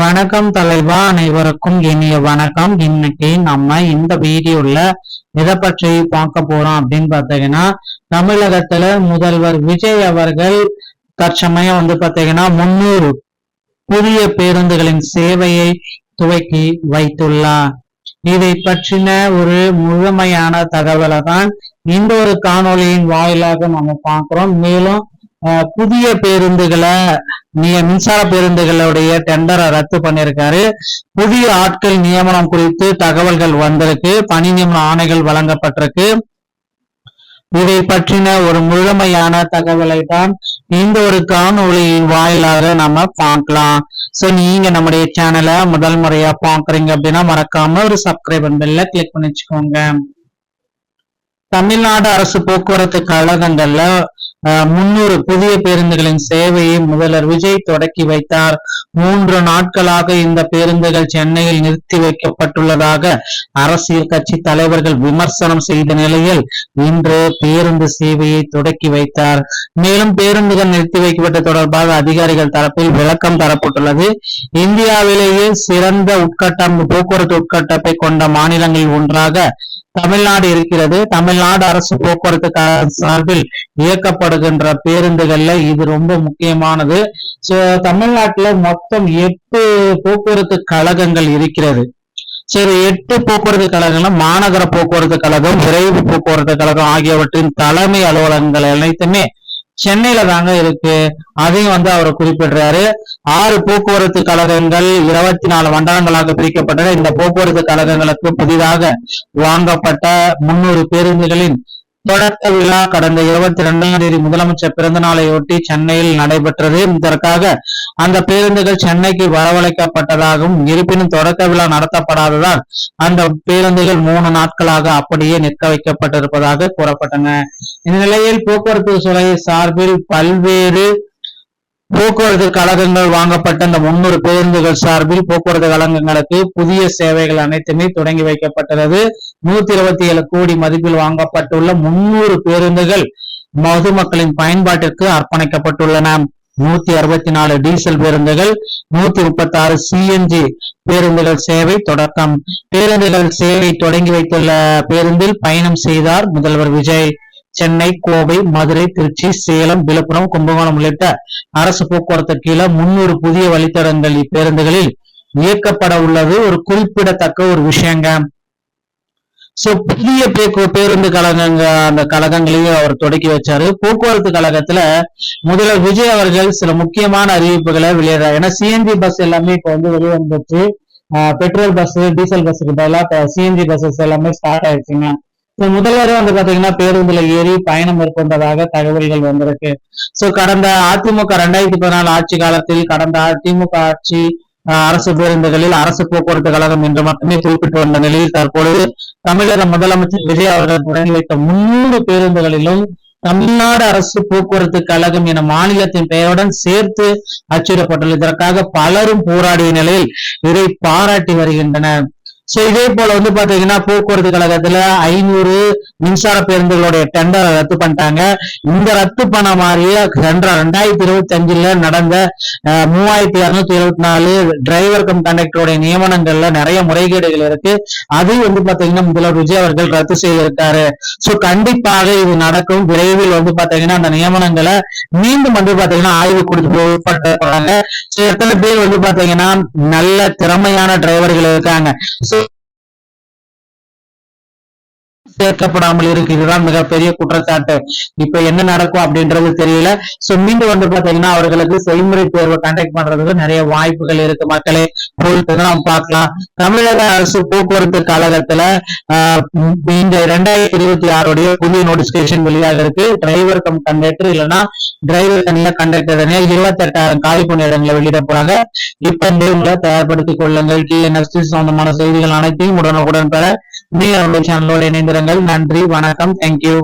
வணக்கம் தலைவா, அனைவருக்கும் இனிய வணக்கம். இன்னைக்கு நம்ம இந்த வீடியோல எதை பற்றி பார்க்க போறோம் அப்படின்னு பாத்தீங்கன்னா, தமிழகத்துல முதல்வர் விஜய் அவர்கள் தற்சமயம் பாத்தீங்கன்னா 300 புதிய பேருந்துகளின் சேவையை துவக்கி வைத்துள்ளார். இதை பற்றின ஒரு முழுமையான தகவலை தான் இந்த ஒரு காணொலியின் வாயிலாக நம்ம பார்க்கிறோம். மேலும் புதிய பேருந்துகளை மின்சார பேருந்துகளுடைய டெண்டரை ரத்து பண்ணிருக்காரு. புதிய ஆட்கள் நியமனம் குறித்து தகவல்கள் வந்திருக்கு. பணி நியமன ஆணைகள் வழங்கப்பட்டிருக்கு. இதை பற்றின ஒரு முழுமையான தகவலை தான் இந்த ஒரு காணொலியின் வாயிலாக நம்ம பார்க்கலாம். சோ நீங்க நம்முடைய சேனலை முதல் முறையா பாக்குறீங்க அப்படின்னா மறக்காம ஒரு சப்ஸ்கிரைப் பெல்ல கிளிக் பண்ணி வச்சுக்கோங்க. தமிழ்நாடு அரசு போக்குவரத்து கழகங்கள்ல 300 புதிய பேருந்துகளின் சேவையை முதல்வர் விஜய் தொடக்கி வைத்தார். 3 நாட்களாக இந்த பேருந்துகள் சென்னையில் நிறுத்தி வைக்கப்பட்டுள்ளதாக அரசியல் கட்சி தலைவர்கள் விமர்சனம் செய்த நிலையில் இன்று பேருந்து சேவையை தொடக்கி வைத்தார். மேலும் பேருந்துகள் நிறுத்தி வைக்கப்பட்ட தொடர்பாக அதிகாரிகள் தரப்பில் விளக்கம் தரப்பட்டுள்ளது. இந்தியாவிலேயே சிறந்த போக்குவரத்து உட்கட்டப்பை கொண்ட மாநிலங்களில் ஒன்றாக தமிழ்நாடு இருக்கிறது. தமிழ்நாடு அரசு போக்குவரத்து சார்பில் இயக்கப்படுகின்ற பேருந்துகள்ல இது ரொம்ப முக்கியமானது. தமிழ்நாட்டுல மொத்தம் 8 போக்குவரத்து கழகங்கள் இருக்கிறது. சரி, 8 போக்குவரத்து கழகங்கள் மாநகர போக்குவரத்து கழகம், விரைவு போக்குவரத்து கழகம் ஆகியவற்றின் தலைமை அலுவலகங்கள் அனைத்துமே சென்னையில தாங்க இருக்கு. அதையும் அவர் குறிப்பிடுறாரு. 6 போக்குவரத்து கழகங்கள் 24 மண்டலங்களாக பிரிக்கப்பட்டன. இந்த போக்குவரத்து கழகங்களுக்கு புதிதாக வாங்கப்பட்ட 300 பேருந்துகளின் தொடக்க விழா கடந்த 22ஆம் தேதி முதலமைச்சர் பிறந்த நாளையொட்டி சென்னையில் நடைபெற்றது. இதற்காக அந்த பேருந்துகள் சென்னைக்கு வரவழைக்கப்பட்டதாகவும், இருப்பினும் தொடக்க விழா நடத்தப்படாததால் அந்த பேருந்துகள் 3 நாட்களாக அப்படியே நிற்க வைக்கப்பட்டிருப்பதாக கூறப்பட்டன. இந்த நிலையில் போக்குவரத்து துறை சார்பில் பல்வேறு போக்குவரத்து கழகங்கள் வாங்கப்பட்ட இந்த 300 பேருந்துகள் சார்பில் போக்குவரத்து கழகங்களுக்கு புதிய சேவைகள் அனைத்துமே தொடங்கி வைக்கப்பட்டுள்ளது. 127 கோடி மதிப்பில் வாங்கப்பட்டுள்ள 300 பேருந்துகள் பொதுமக்களின் பயன்பாட்டிற்கு அர்ப்பணிக்கப்பட்டுள்ளன. 164 டீசல் பேருந்துகள், 136 சிஎன்ஜி பேருந்துகள் சேவை தொடக்கம். பேருந்துகள் சேவை தொடங்கி வைத்துள்ள பேருந்தில் பயணம் செய்தார் முதல்வர் விஜய். சென்னை, கோவை, மதுரை, திருச்சி, சேலம், விழுப்புரம், கும்பகோணம் உள்ளிட்ட அரசு போக்குவரத்து கீழே 300 புதிய வழித்தடங்கள் இப்பேருந்துகளில் இயக்கப்பட உள்ளது ஒரு குறிப்பிடத்தக்க ஒரு விஷயங்க. புதிய பேருந்து அந்த கழகங்களையும் அவர் தொடக்கி வச்சாரு. போக்குவரத்து கழகத்துல முதல்வர் விஜய் அவர்கள் சில முக்கியமான அறிவிப்புகளை வெளியிடுறாரு. ஏன்னா சிஎன்ஜி பஸ் எல்லாமே இப்ப வெளியே வந்துச்சு. பெட்ரோல் பஸ், டீசல் பஸ்ஸுக்கு பதிலாக சிஎன்ஜி பஸ்ஸஸ் எல்லாமே ஸ்டார்ட் ஆயிடுச்சுங்க. முதல்வரும் பாத்தீங்கன்னா பேருந்துல ஏறி பயணம் மேற்கொண்டதாக தகவல்கள் வந்திருக்கு. கடந்த அதிமுக 2014 ஆட்சி காலத்தில் கடந்த அதிமுக ஆட்சி அரசு பேருந்துகளில் அரசு போக்குவரத்து கழகம் என்று மட்டுமே குறிப்பிட்டு வந்த நிலையில் தற்பொழுது தமிழக முதலமைச்சர் விஜய் அவர்கள் தொடங்கி வைத்த 300 பேருந்துகளிலும் தமிழ்நாடு அரசு போக்குவரத்து கழகம் என மாநிலத்தின் பெயருடன் சேர்த்து அச்சிடப்பட்டுள்ளது. இதற்காக பலரும் போராடிய நிலையில் இதை பாராட்டி வருகின்றனர். இதே போல பாத்தீங்கன்னா போக்குவரத்து கழகத்துல 500 மின்சார பேருந்துகளுடைய டெண்டரை ரத்து பண்ணிட்டாங்க. இந்த ரத்து பண்ண மாதிரியே 2025 நடந்த 3274 டிரைவர் கம் கண்டக்டருடைய நியமனங்கள்ல நிறைய முறைகேடுகள் இருக்கு. அது பாத்தீங்கன்னா முதல்வர் விஜய் அவர்கள் ரத்து செய்திருக்காரு. கண்டிப்பாக இது நடக்கும். விரைவில் பாத்தீங்கன்னா அந்த நியமனங்களை மீண்டும் பாத்தீங்கன்னா ஆய்வு கொடுத்து போறாங்க. எத்தனை பேர் பாத்தீங்கன்னா நல்ல திறமையான டிரைவர்கள் இருக்காங்க, சேர்க்கப்படாமல் இருக்கு. இதுதான் மிகப்பெரிய குற்றச்சாட்டு. இப்ப என்ன நடக்கும் அப்படின்றது தெரியல. மீண்டும் பாத்தீங்கன்னா அவர்களுக்கு செய்முறை தேர்வு கண்டக்ட் பண்றதுக்கு நிறைய வாய்ப்புகள் இருக்கு. மக்களே பொறுத்து நாம் பார்க்கலாம். தமிழக அரசு போக்குவரத்து கழகத்துல இந்த 2026 புதிய நோட்டிபிகேஷன் வெளியாக இருக்கு. டிரைவர் கம் கண்டக்டர் இல்லைன்னா டிரைவர் தனியா கண்டக்டர் தனியா 28,000 காலி பணியிடங்களை வெளியிட போறாங்க. இப்ப இந்த தயார்படுத்திக் கொள்ளுங்கள். டிஎன்எஸ்சி சம்பந்தமான செய்திகள் அனைத்தையும் உடனுக்குடன் பெற சேனலோடு இணைந்திருங்கள். நன்றி, வணக்கம், தேங்க்யூ.